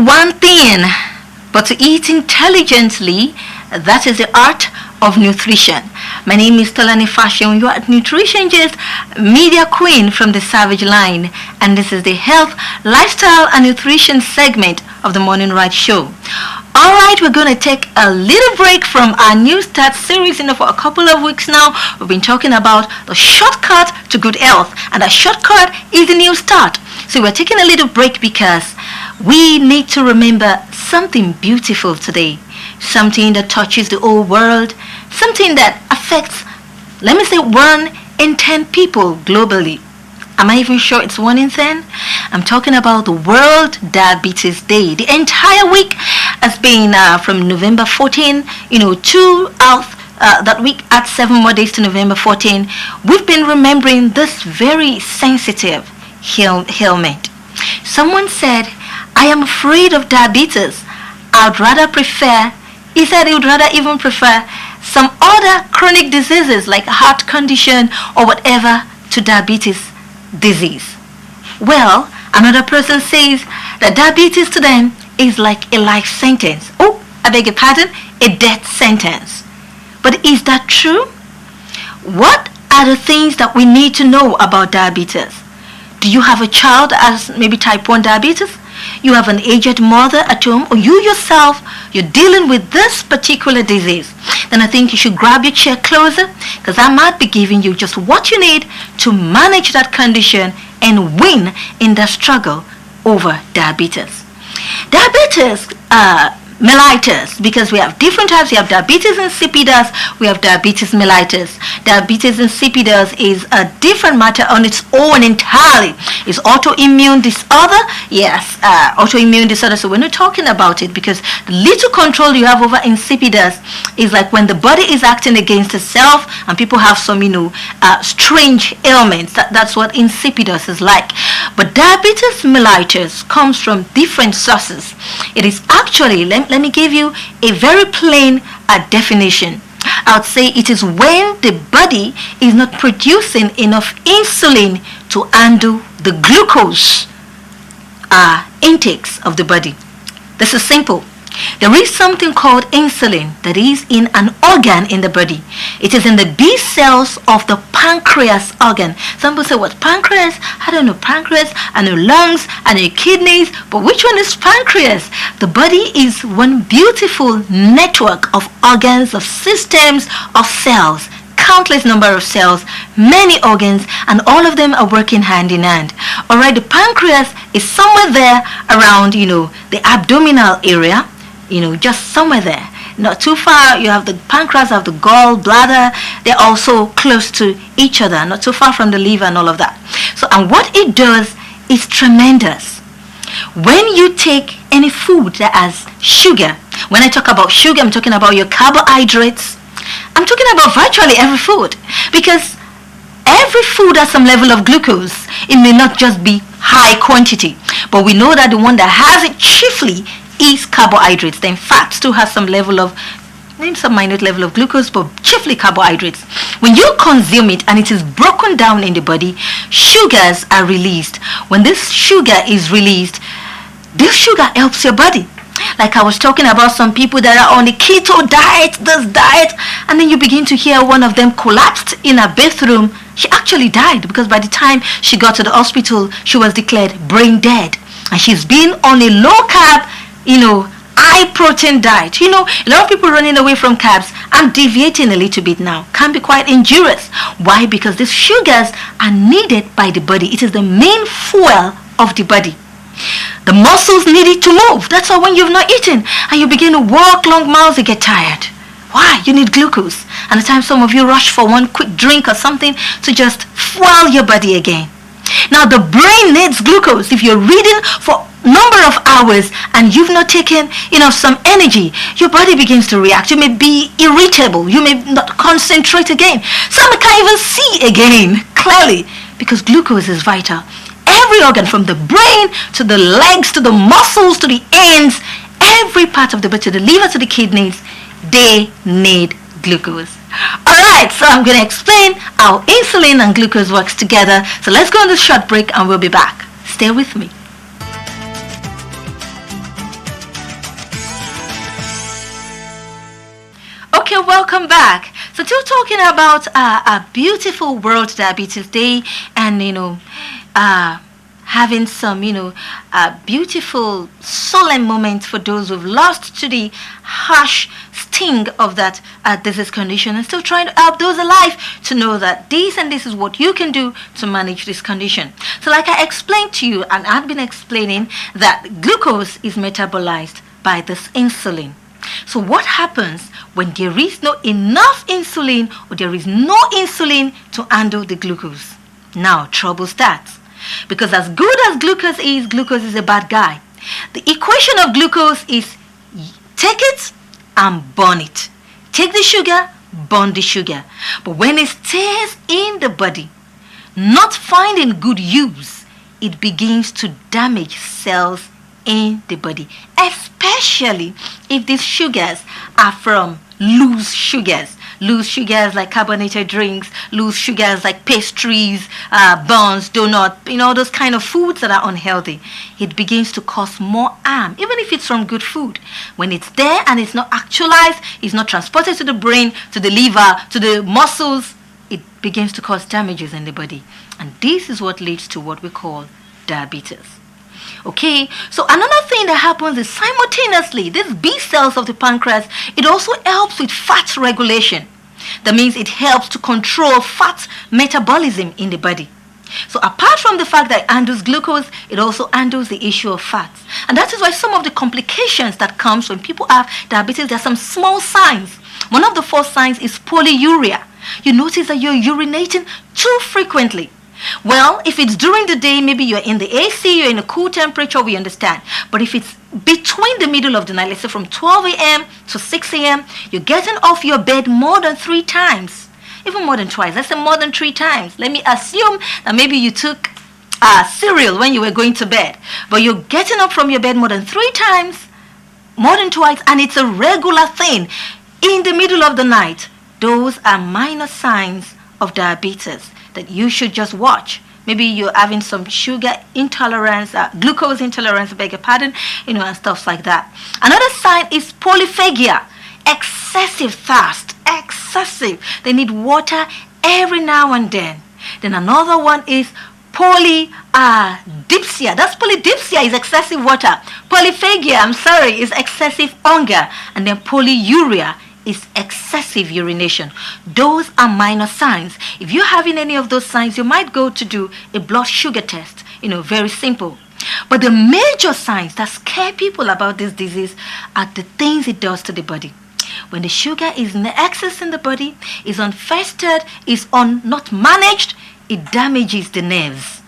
one thing, but to eat intelligently, that is the art of nutrition. My name is Tolani Fashion. You are Nutrition Gist Media Queen from the Savage Line, and this is the health, lifestyle, and nutrition segment of the Morning Ride Show. Alright, we're going to take a little break from our New Start series. For a couple of weeks now, we've been talking about the shortcut to good health, and that shortcut is the New Start. So we're taking a little break because we need to remember something beautiful today, something that touches the whole world, something that affects, let me say, 1 in 10 people globally. Am I even sure it's 1 in 10? I'm talking about the World Diabetes Day. The entire week has been from November 14, to that week, add 7 more days to November 14. We've been remembering this very sensitive ailment. Someone said, I am afraid of diabetes. He said he would rather even prefer some other chronic diseases like a heart condition or whatever to diabetes disease. Well, another person says that diabetes to them is like a life sentence. Oh, I beg your pardon, a death sentence. But is that true? What are the things that we need to know about diabetes? Do you have a child that has maybe type 1 diabetes? You have an aged mother at home, or you yourself, you're dealing with this particular disease, then I think you should grab your chair closer, because I might be giving you just what you need to manage that condition and win in the struggle over diabetes. Diabetes mellitus, because we have different types. We have diabetes insipidus, we have diabetes mellitus. Diabetes insipidus is a different matter on its own entirely. It's autoimmune disorder. Yes, autoimmune disorder. So we're not talking about it because the little control you have over insipidus is like when the body is acting against itself and people have some, strange ailments. That's what insipidus is like. But diabetes mellitus comes from different sources. It is actually, let me give you a very plain definition. I would say it is when the body is not producing enough insulin to handle the glucose intakes of the body. This is simple. There is something called insulin that is in an organ in the body. It is in the B cells of the pancreas organ. Some people say, what, pancreas? I don't know pancreas. I know lungs. I know kidneys. But which one is pancreas? The body is one beautiful network of organs, of systems, of cells. Countless number of cells, many organs, and all of them are working hand in hand. Alright, the pancreas is somewhere there around, the abdominal area. Just somewhere there. Not too far, you have the pancreas, have the gallbladder. They're also close to each other, not too far from the liver and all of that. So, and what it does is tremendous. When you take any food that has sugar, when I talk about sugar, I'm talking about your carbohydrates. I'm talking about virtually every food, because every food has some level of glucose. It may not just be high quantity, but we know that the one that has it chiefly is carbohydrates. Then fats too has some level of, maybe some minute level of glucose, but chiefly carbohydrates. When you consume it and it is broken down in the body, sugars are released. When this sugar is released, this sugar helps your body. Like I was talking about some people that are on the keto diet, this diet, and then you begin to hear one of them collapsed in a bathroom. She actually died because by the time she got to the hospital, she was declared brain dead. And she's been on a low carb, high protein diet. A lot of people running away from carbs. I'm deviating a little bit now. Can be quite injurious. Why? Because these sugars are needed by the body. It is the main fuel of the body. The muscles need it to move. That's why when you've not eaten and you begin to walk long miles, you get tired. Why? You need glucose. And the time some of you rush for one quick drink or something to just fuel your body again. Now the brain needs glucose. If you're reading for number of hours and you've not taken some energy, your body begins to react. You may be irritable. You may not concentrate again. Some can't even see again clearly because glucose is vital. Every organ, from the brain to the legs to the muscles to the ends, every part of the body, to the liver to the kidneys, they need glucose. Alright, so I'm going to explain how insulin and glucose works together. So let's go on this short break and we'll be back. Stay with me. you're welcome back. So still talking about a beautiful World Diabetes Day, and having some beautiful solemn moments for those who've lost to the harsh sting of that disease condition, and still trying to help those alive to know that this and this is what you can do to manage this condition. So like I explained to you, and I've been explaining, that glucose is metabolized by this insulin. So what happens when there is no enough insulin, or there is no insulin to handle the glucose? Now trouble starts. Because as good as glucose is a bad guy. The equation of glucose is take it and burn it. Take the sugar, burn the sugar. But when it stays in the body, not finding good use, it begins to damage cells in the body, especially if these sugars are from loose sugars. Loose sugars like carbonated drinks, loose sugars like pastries, buns, donuts, those kind of foods that are unhealthy. It begins to cause more harm, even if it's from good food. When it's there and it's not actualized, it's not transported to the brain, to the liver, to the muscles, it begins to cause damages in the body. And this is what leads to what we call diabetes. Okay, so another thing that happens is simultaneously, these B cells of the pancreas, it also helps with fat regulation. That means it helps to control fat metabolism in the body. So apart from the fact that it handles glucose, it also handles the issue of fats. And that is why some of the complications that comes when people have diabetes, there are some small signs. One of the first signs is polyuria. You notice that you're urinating too frequently. Well, if it's during the day, maybe you're in the AC, you're in a cool temperature, we understand. But if it's between the middle of the night, let's say from 12 a.m. to 6 a.m., you're getting off your bed more than 3 times, even more than twice. Let's say more than 3 times. Let me assume that maybe you took cereal when you were going to bed, but you're getting up from your bed more than 3 times, more than twice, and it's a regular thing in the middle of the night. Those are minor signs of diabetes that you should just watch. Maybe you're having some sugar intolerance, glucose intolerance, beg your pardon, and stuff like that. Another sign is polyphagia, excessive thirst, excessive. They need water every now and then. Then another one is polydipsia. That's polydipsia, is excessive water. Polyphagia, is excessive hunger. And then polyuria is excessive urination. Those are minor signs. If you're having any of those signs, you might go to do a blood sugar test. Very simple. But the major signs that scare people about this disease are the things it does to the body. When the sugar is in excess in the body, is unfestered, is not managed, it damages the nerves.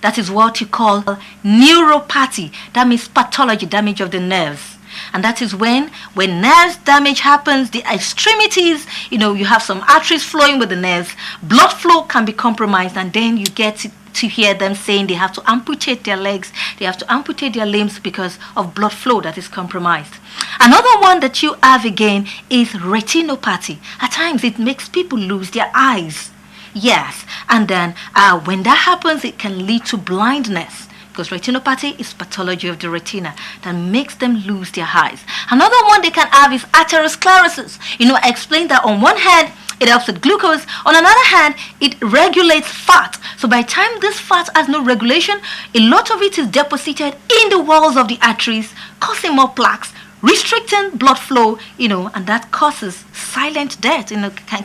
That is what you call neuropathy. That means pathology, damage of the nerves. And that is when nerves damage happens, the extremities, you have some arteries flowing with the nerves, blood flow can be compromised, and then you get to hear them saying they have to amputate their legs, they have to amputate their limbs because of blood flow that is compromised. Another one that you have again is retinopathy. At times it makes people lose their eyes. Yes, and then when that happens, it can lead to blindness. Because retinopathy is pathology of the retina that makes them lose their eyes. Another one they can have is atherosclerosis. I explained that on one hand, it helps with glucose. On another hand, it regulates fat. So by the time this fat has no regulation, a lot of it is deposited in the walls of the arteries, causing more plaques, restricting blood flow, and that causes silent death,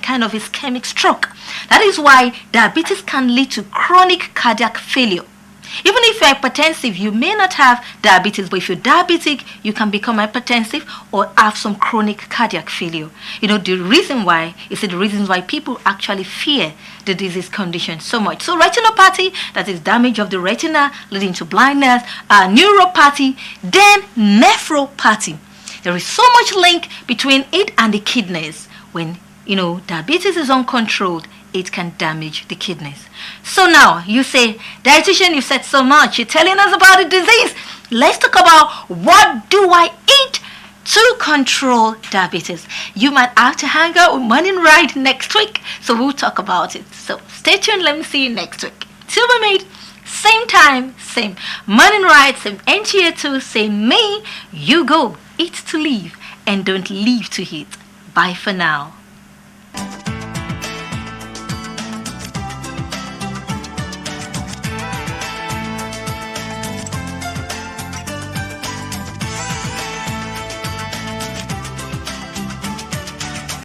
kind of ischemic stroke. That is why diabetes can lead to chronic cardiac failure. Even if you're hypertensive, you may not have diabetes, but if you're diabetic, you can become hypertensive or have some chronic cardiac failure. The reason why is the reasons why people actually fear the disease condition so much. So retinopathy, that is damage of the retina leading to blindness, neuropathy, then nephropathy. There is so much link between it and the kidneys. When, diabetes is uncontrolled, it can damage the kidneys. So now you say, dietitian, you said so much, you're telling us about the disease. Let's talk about what do I eat to control diabetes. You might have to hang out with Morning Ride next week, so we'll talk about it. So stay tuned, let me see you next week. Silvermaid, same time, same Morning Ride, same NTA2, same me. You go, eat to live and don't live to eat. Bye for now.